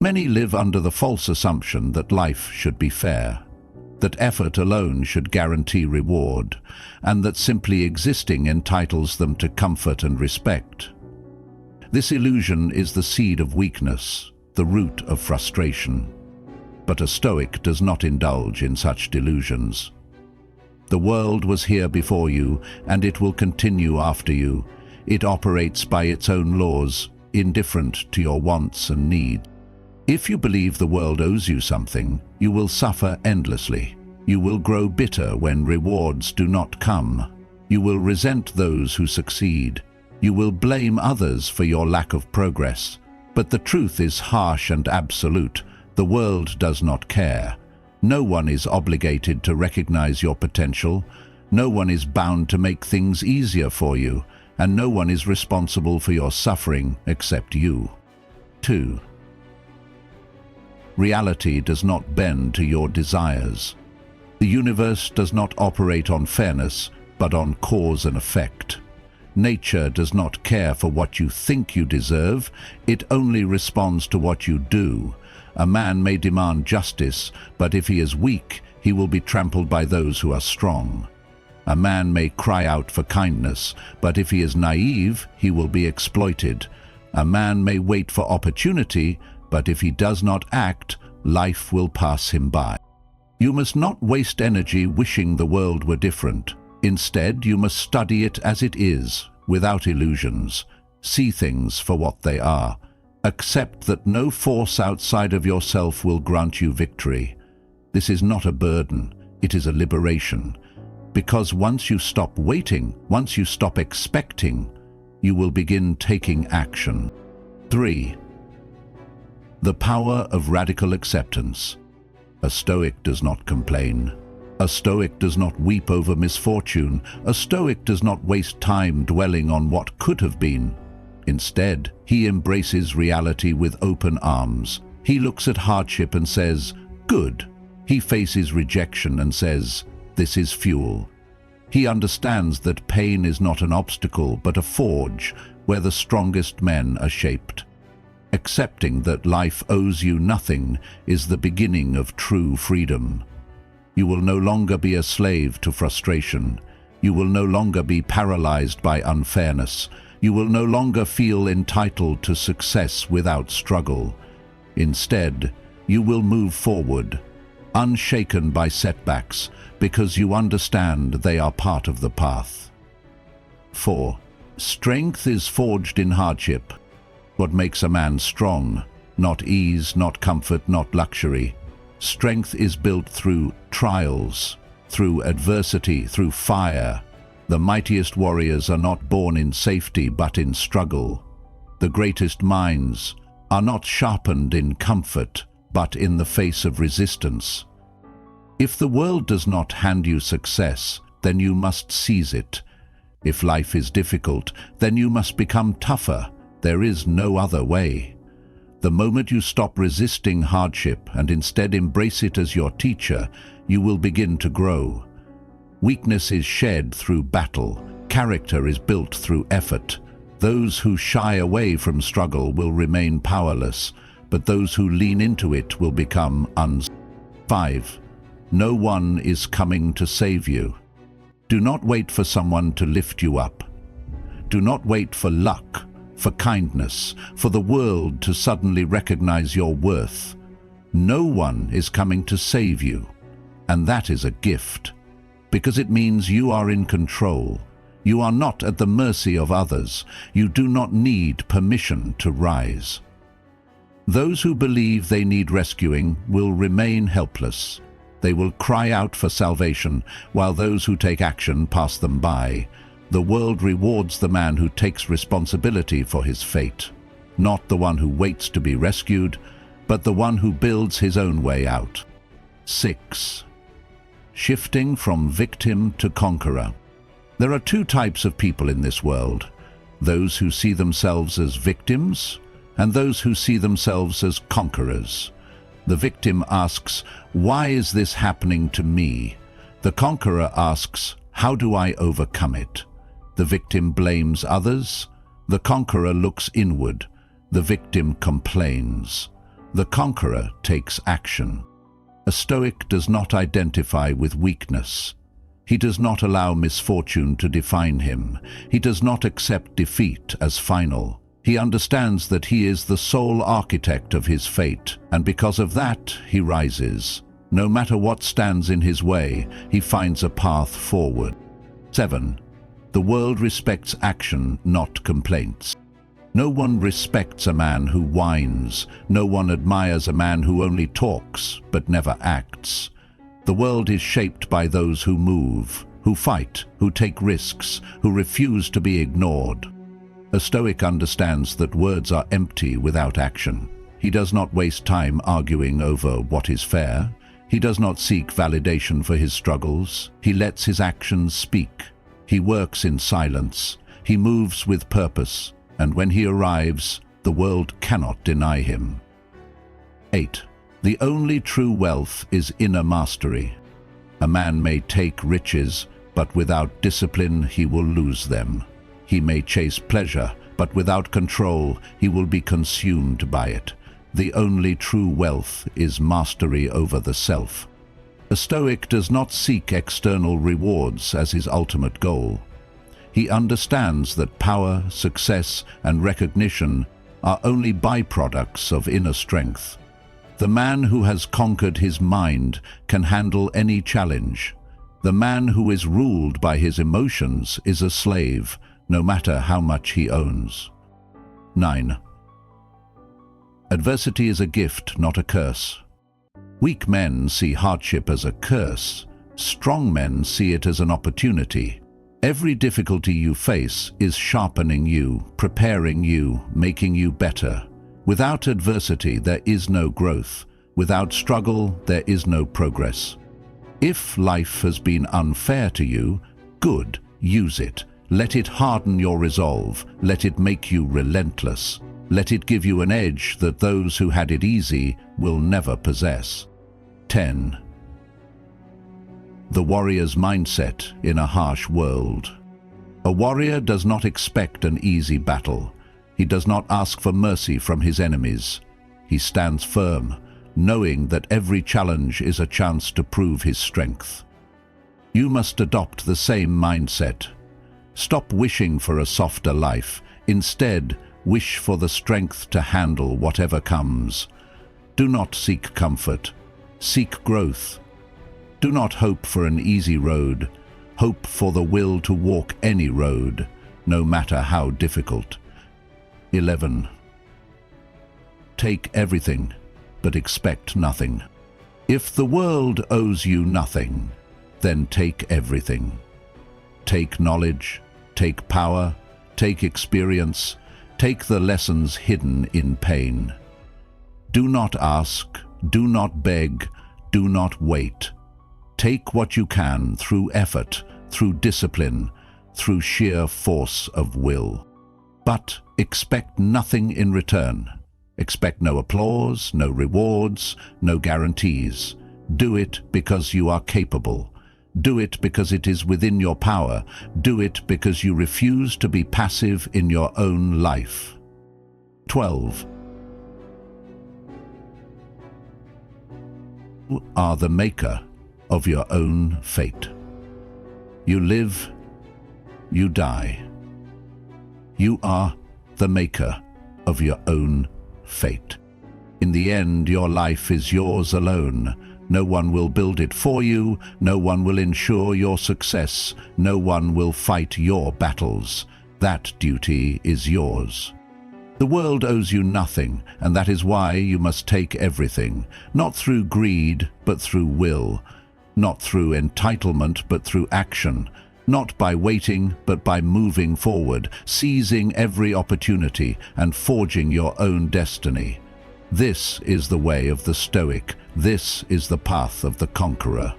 Many live under the false assumption that life should be fair, that effort alone should guarantee reward, and that simply existing entitles them to comfort and respect. This illusion is the seed of weakness, the root of frustration. But a Stoic does not indulge in such delusions. The world was here before you, and it will continue after you. It operates by its own laws, indifferent to your wants and needs. If you believe the world owes you something, you will suffer endlessly. You will grow bitter when rewards do not come. You will resent those who succeed. You will blame others for your lack of progress. But the truth is harsh and absolute. The world does not care. No one is obligated to recognize your potential. No one is bound to make things easier for you, and no one is responsible for your suffering except you. 2. Reality does not bend to your desires. The universe does not operate on fairness, but on cause and effect. Nature does not care for what you think you deserve, it only responds to what you do. A man may demand justice, but if he is weak, he will be trampled by those who are strong. A man may cry out for kindness, but if he is naive, he will be exploited. A man may wait for opportunity, but if he does not act, life will pass him by. You must not waste energy wishing the world were different. Instead, you must study it as it is, without illusions. See things for what they are. Accept that no force outside of yourself will grant you victory. This is not a burden, it is a liberation. Because once you stop waiting, once you stop expecting, you will begin taking action. 3. The power of radical acceptance. A Stoic does not complain. A Stoic does not weep over misfortune. A Stoic does not waste time dwelling on what could have been. Instead, he embraces reality with open arms. He looks at hardship and says, "Good." He faces rejection and says, "This is fuel." He understands that pain is not an obstacle but a forge where the strongest men are shaped. Accepting that life owes you nothing is the beginning of true freedom. You will no longer be a slave to frustration. You will no longer be paralyzed by unfairness. You will no longer feel entitled to success without struggle. Instead, you will move forward, unshaken by setbacks, because you understand they are part of the path. 4. Strength is forged in hardship. What makes a man strong? Not ease, not comfort, not luxury. Strength is built through trials, through adversity, through fire. The mightiest warriors are not born in safety but in struggle. The greatest minds are not sharpened in comfort but in the face of resistance. If the world does not hand you success, then you must seize it. If life is difficult, then you must become tougher. There is no other way. The moment you stop resisting hardship and instead embrace it as your teacher, you will begin to grow. Weakness is shed through battle. Character is built through effort. Those who shy away from struggle will remain powerless, but those who lean into it will become unstoppable. 5. No one is coming to save you. Do not wait for someone to lift you up. Do not wait for luck, for kindness, for the world to suddenly recognize your worth. No one is coming to save you, and that is a gift, because it means you are in control. You are not at the mercy of others. You do not need permission to rise. Those who believe they need rescuing will remain helpless. They will cry out for salvation, while those who take action pass them by. The world rewards the man who takes responsibility for his fate, not the one who waits to be rescued, but the one who builds his own way out. 6. Shifting from victim to conqueror. There are two types of people in this world: those who see themselves as victims and those who see themselves as conquerors. The victim asks, "Why is this happening to me?" The conqueror asks, "How do I overcome it?" The victim blames others. The conqueror looks inward. The victim complains. The conqueror takes action. A Stoic does not identify with weakness. He does not allow misfortune to define him. He does not accept defeat as final. He understands that he is the sole architect of his fate, and because of that, he rises. No matter what stands in his way, he finds a path forward. 7. The world respects action, not complaints. No one respects a man who whines. No one admires a man who only talks, but never acts. The world is shaped by those who move, who fight, who take risks, who refuse to be ignored. A Stoic understands that words are empty without action. He does not waste time arguing over what is fair. He does not seek validation for his struggles. He lets his actions speak. He works in silence. He moves with purpose. And when he arrives, the world cannot deny him. 8. The only true wealth is inner mastery. A man may take riches, but without discipline he will lose them. He may chase pleasure, but without control he will be consumed by it. The only true wealth is mastery over the self. A Stoic does not seek external rewards as his ultimate goal. He understands that power, success, and recognition are only byproducts of inner strength. The man who has conquered his mind can handle any challenge. The man who is ruled by his emotions is a slave, no matter how much he owns. 9. Adversity is a gift, not a curse. Weak men see hardship as a curse. Strong men see it as an opportunity. Every difficulty you face is sharpening you, preparing you, making you better. Without adversity, there is no growth. Without struggle, there is no progress. If life has been unfair to you, good, use it. Let it harden your resolve. Let it make you relentless. Let it give you an edge that those who had it easy will never possess. 10. The warrior's mindset in a harsh world. A warrior does not expect an easy battle. He does not ask for mercy from his enemies. He stands firm, knowing that every challenge is a chance to prove his strength. You must adopt the same mindset. Stop wishing for a softer life. Instead, wish for the strength to handle whatever comes. Do not seek comfort. Seek growth. Do not hope for an easy road. Hope for the will to walk any road, no matter how difficult. 11. Take everything, but expect nothing. If the world owes you nothing, then take everything. Take knowledge, take power, take experience, take the lessons hidden in pain. Do not ask, do not beg, do not wait. Take what you can through effort, through discipline, through sheer force of will. But expect nothing in return. Expect no applause, no rewards, no guarantees. Do it because you are capable. Do it because it is within your power. Do it because you refuse to be passive in your own life. 12. You are the maker of your own fate. You live, you die. You are the maker of your own fate. In the end, your life is yours alone. No one will build it for you. No one will ensure your success. No one will fight your battles. That duty is yours. The world owes you nothing, and that is why you must take everything, not through greed, but through will, not through entitlement, but through action, not by waiting, but by moving forward, seizing every opportunity and forging your own destiny. This is the way of the Stoic. This is the path of the conqueror.